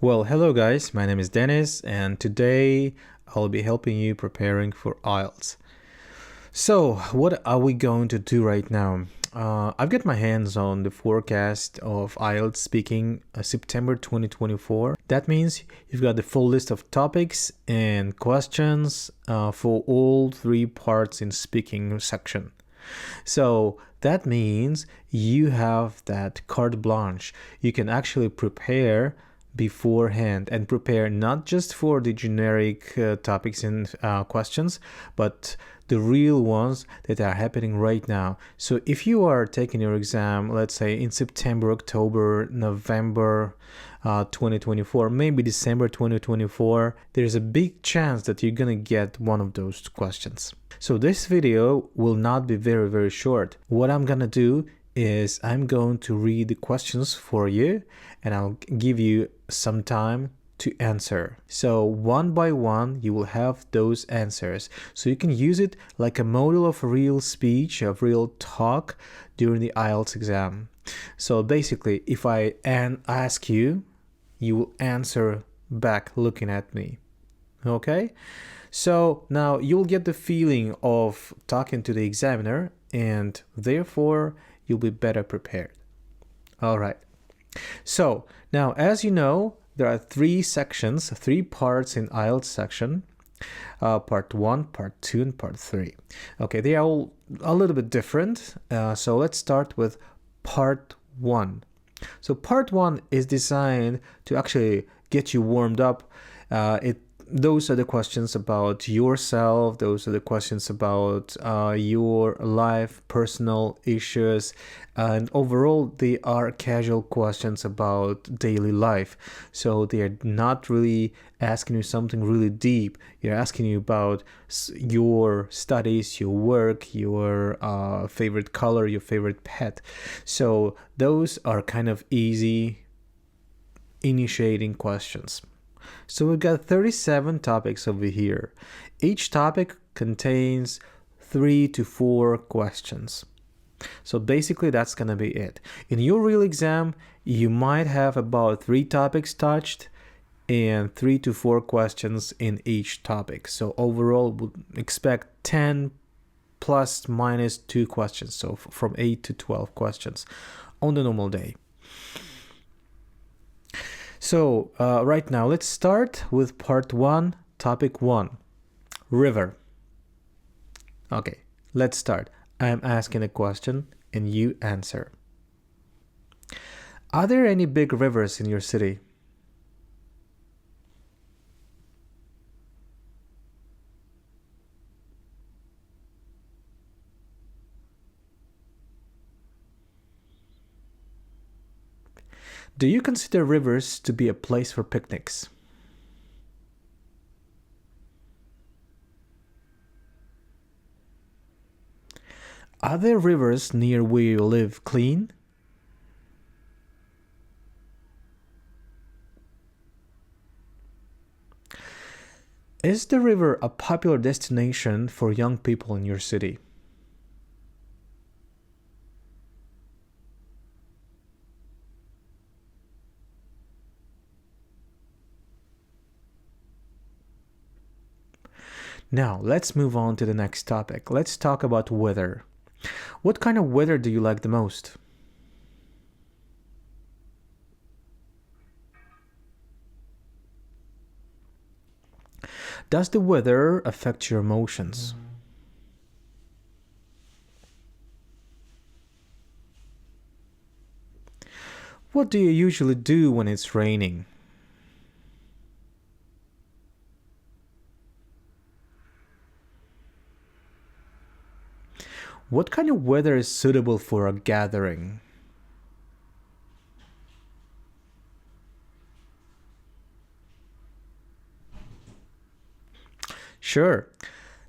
Well, hello guys, my name is Dennis and today I'll be helping you preparing for IELTS. So, what are we going to do right now? I've got my hands on the forecast of IELTS speaking September 2024. That means you've got the full list of topics and questions for all three parts in speaking section. So that means you have that carte blanche. You can actually prepare beforehand and prepare not just for the generic topics and questions, but the real ones that are happening right now. So if you are taking your exam, let's say in September, October, November 2024, maybe December 2024, there's a big chance that you're gonna get one of those questions. So this video will not be very short. What I'm gonna do is I'm going to read the questions for you and I'll give you some time to answer. So one by one you will have those answers. So you can use it like a model of real speech, of real talk during the IELTS exam. So basically if I ask you, you will answer back looking at me. Okay? So now you'll get the feeling of talking to the examiner and therefore you'll be better prepared. All right. So now, as you know, there are three parts in IELTS section. Part 1, Part 2, and Part 3. Okay, they are all a little bit different. So let's start with Part 1. So Part 1 is designed to actually get you warmed up. Those are the questions about yourself. Those are the questions about your life, personal issues, and overall they are casual questions about daily life. So they are not really asking you something really deep. They're asking you about your studies, your work, your favorite color, your favorite pet. So those are kind of easy initiating questions. So we've got 37 topics over here. Each topic contains 3 to 4 questions. So basically that's going to be it. In your real exam, you might have about 3 topics touched and 3 to 4 questions in each topic. So overall, we'll expect 10 plus minus 2 questions. So from 8 to 12 questions on the normal day. So right now, let's start with Part 1, Topic 1, River. Okay, let's start. I'm asking a question and you answer. Are there any big rivers in your city? Do you consider rivers to be a place for picnics? Are there rivers near where you live clean? Is the river a popular destination for young people in your city? Now, let's move on to the next topic. Let's talk about weather. What kind of weather do you like the most? Does the weather affect your emotions? What do you usually do when it's raining? What kind of weather is suitable for a gathering? Sure.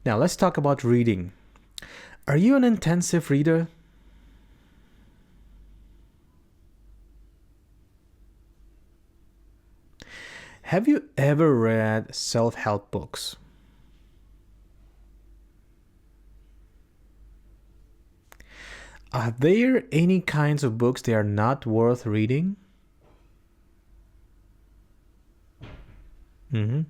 Now let's talk about reading. Are you an intensive reader? Have you ever read self-help books? Are there any kinds of books that are not worth reading? Mm-hmm.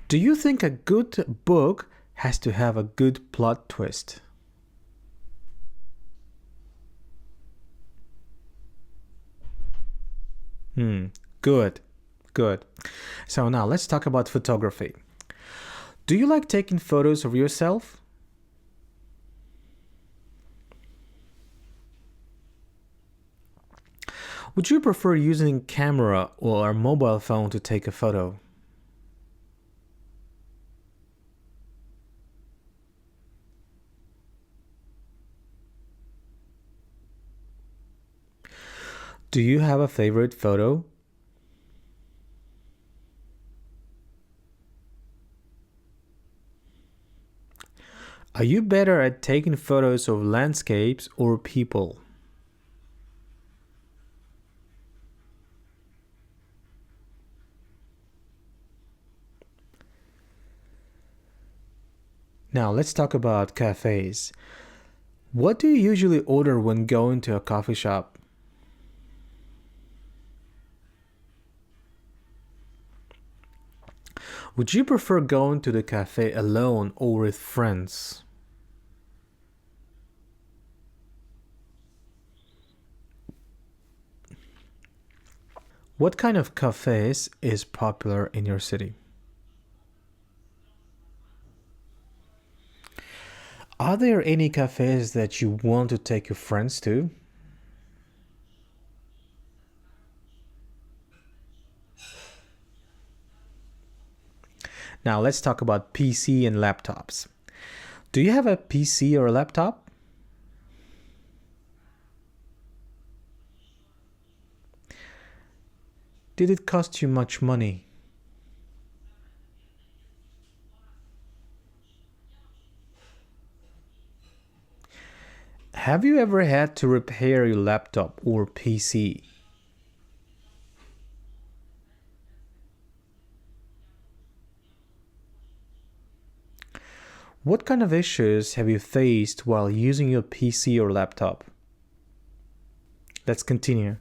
Do you think a good book has to have a good plot twist? Hmm. Good. Good. So now let's talk about photography. Do you like taking photos of yourself? Would you prefer using a camera or a mobile phone to take a photo? Do you have a favorite photo? Are you better at taking photos of landscapes or people? Now let's talk about cafes. What do you usually order when going to a coffee shop? Would you prefer going to the cafe alone or with friends? What kind of cafes is popular in your city? Are there any cafes that you want to take your friends to? Now let's talk about PC and laptops. Do you have a PC or a laptop? Did it cost you much money? Have you ever had to repair your laptop or PC? What kind of issues have you faced while using your PC or laptop? Let's continue.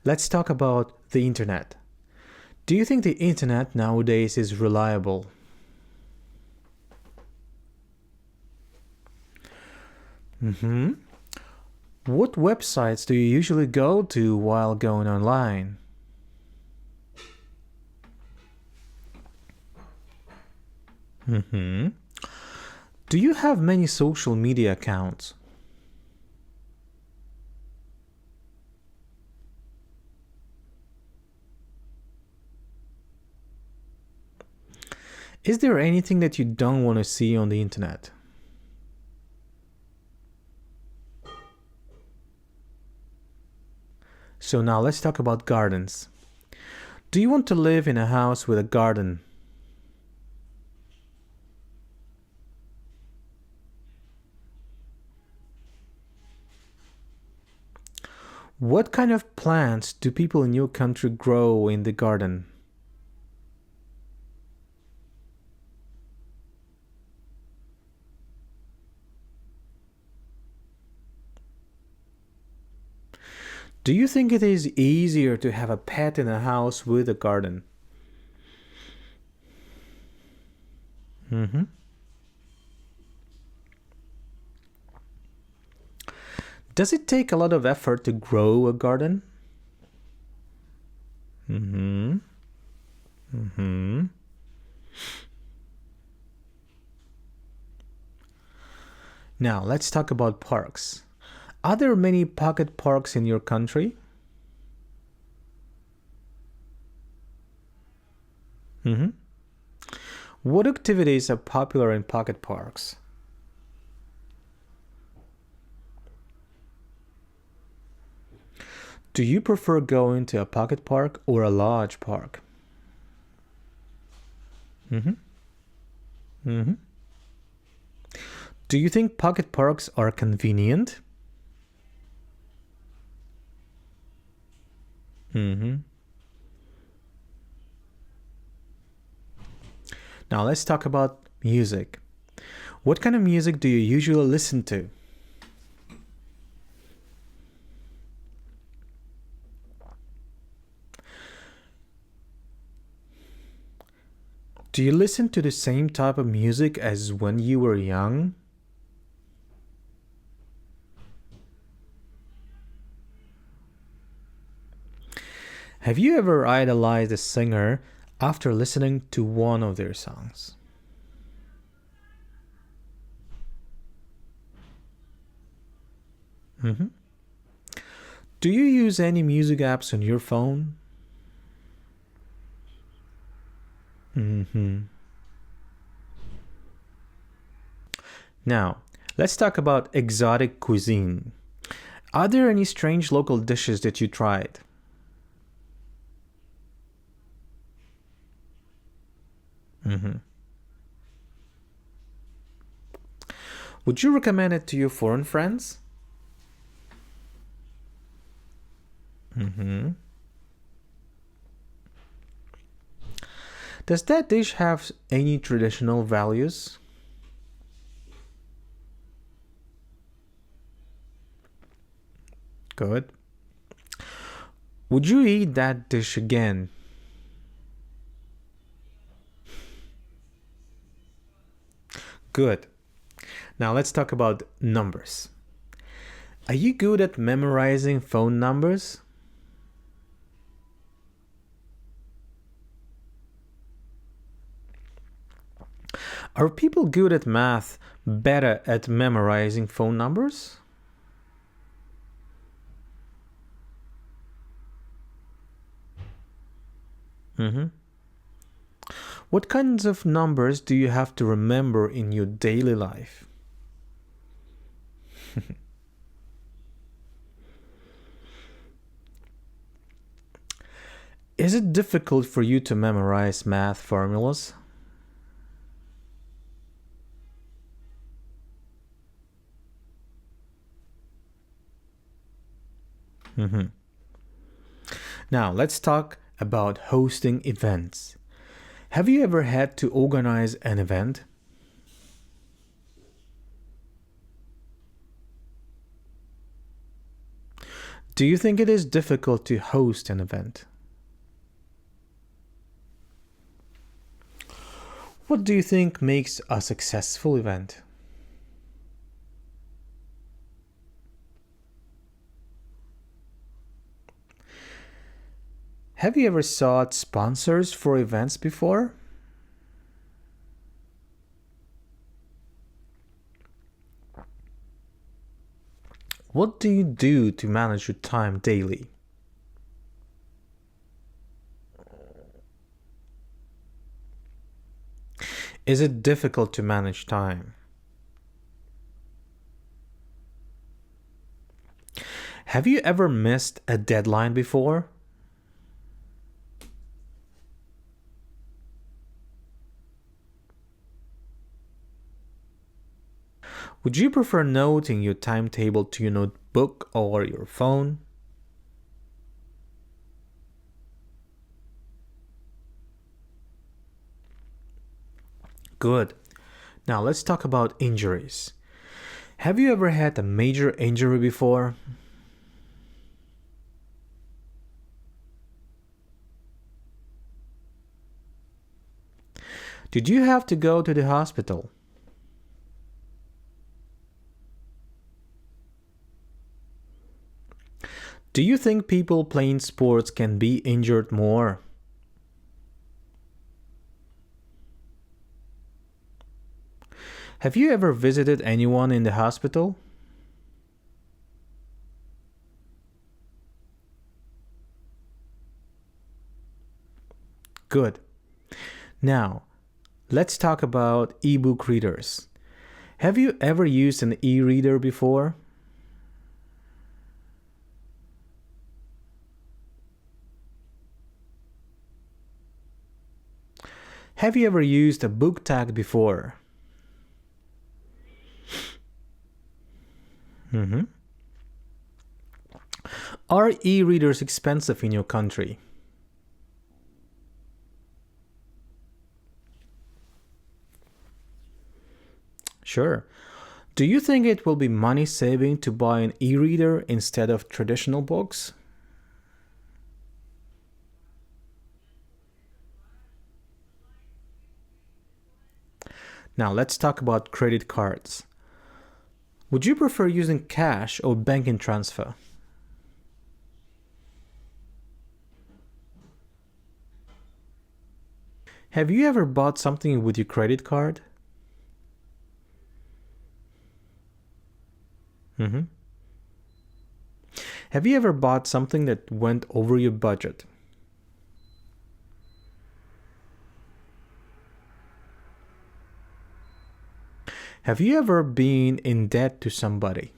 Let's talk about the internet. Do you think the internet nowadays is reliable? Mm-hmm. What websites do you usually go to while going online? Mm-hmm. Do you have many social media accounts? Is there anything that you don't want to see on the internet? So now let's talk about gardens. Do you want to live in a house with a garden? What kind of plants do people in your country grow in the garden? Do you think it is easier to have a pet in a house with a garden? Mm-hmm. Does it take a lot of effort to grow a garden? Mm-hmm. Mm-hmm. Now let's talk about parks. Are there many pocket parks in your country? Mm-hmm. What activities are popular in pocket parks? Do you prefer going to a pocket park or a large park? Mm-hmm. Mm-hmm. Do you think pocket parks are convenient? Mm-hmm. Now let's talk about music. What kind of music do you usually listen to? Do you listen to the same type of music as when you were young? Have you ever idolized a singer after listening to one of their songs? Mhm. Do you use any music apps on your phone? Mhm. Now, let's talk about exotic cuisine. Are there any strange local dishes that you tried? Mhm. Would you recommend it to your foreign friends? Mhm. Does that dish have any traditional values? Good. Would you eat that dish again? Good. Now let's talk about numbers. Are you good at memorizing phone numbers? Are people good at math better at memorizing phone numbers? Mhm. What kinds of numbers do you have to remember in your daily life? Is it difficult for you to memorize math formulas? Mhm. Now, let's talk about hosting events. Have you ever had to organize an event? Do you think it is difficult to host an event? What do you think makes a successful event? Have you ever sought sponsors for events before? What do you do to manage your time daily? Is it difficult to manage time? Have you ever missed a deadline before? Would you prefer noting your timetable to your notebook or your phone? Good. Now let's talk about injuries. Have you ever had a major injury before? Did you have to go to the hospital? Do you think people playing sports can be injured more? Have you ever visited anyone in the hospital? Good. Now, let's talk about ebook readers. Have you ever used an e-reader before? Have you ever used a book tag before? Mhm. Are e-readers expensive in your country? Sure. Do you think it will be money saving to buy an e-reader instead of traditional books? Now let's talk about credit cards. Would you prefer using cash or banking transfer? Have you ever bought something with your credit card? Mm-hmm. Have you ever bought something that went over your budget? Have you ever been in debt to somebody?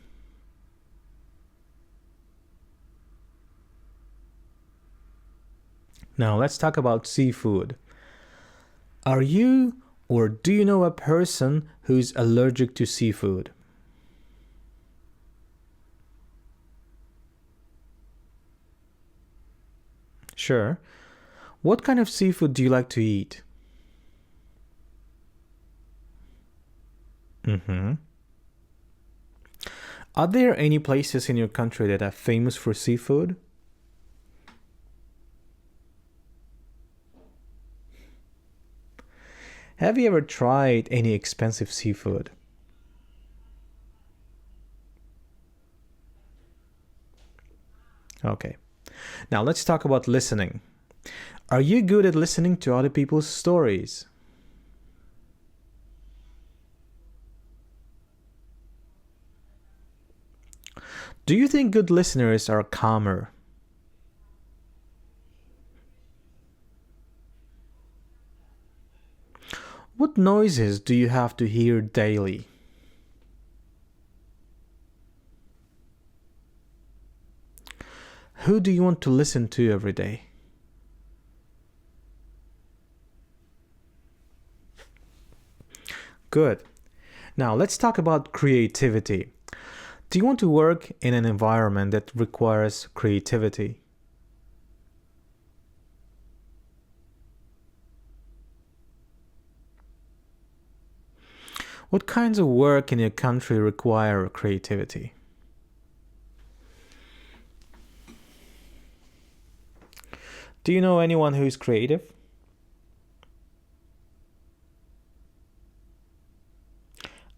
Now let's talk about seafood. Are you or do you know a person who's allergic to seafood? Sure. What kind of seafood do you like to eat? Mm-hmm. Are there any places in your country that are famous for seafood? Have you ever tried any expensive seafood? Okay. Now let's talk about listening. Are you good at listening to other people's stories? Do you think good listeners are calmer? What noises do you have to hear daily? Who do you want to listen to every day? Good. Now let's talk about creativity. Do you want to work in an environment that requires creativity? What kinds of work in your country require creativity? Do you know anyone who is creative?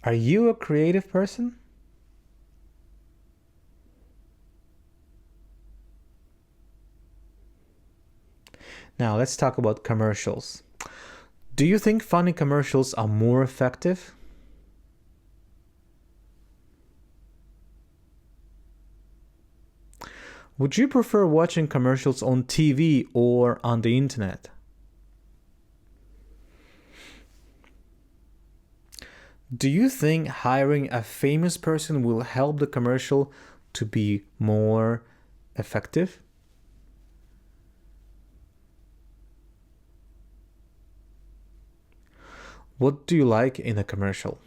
Are you a creative person? Now let's talk about commercials. Do you think funny commercials are more effective? Would you prefer watching commercials on TV or on the internet? Do you think hiring a famous person will help the commercial to be more effective? What do you like in a commercial?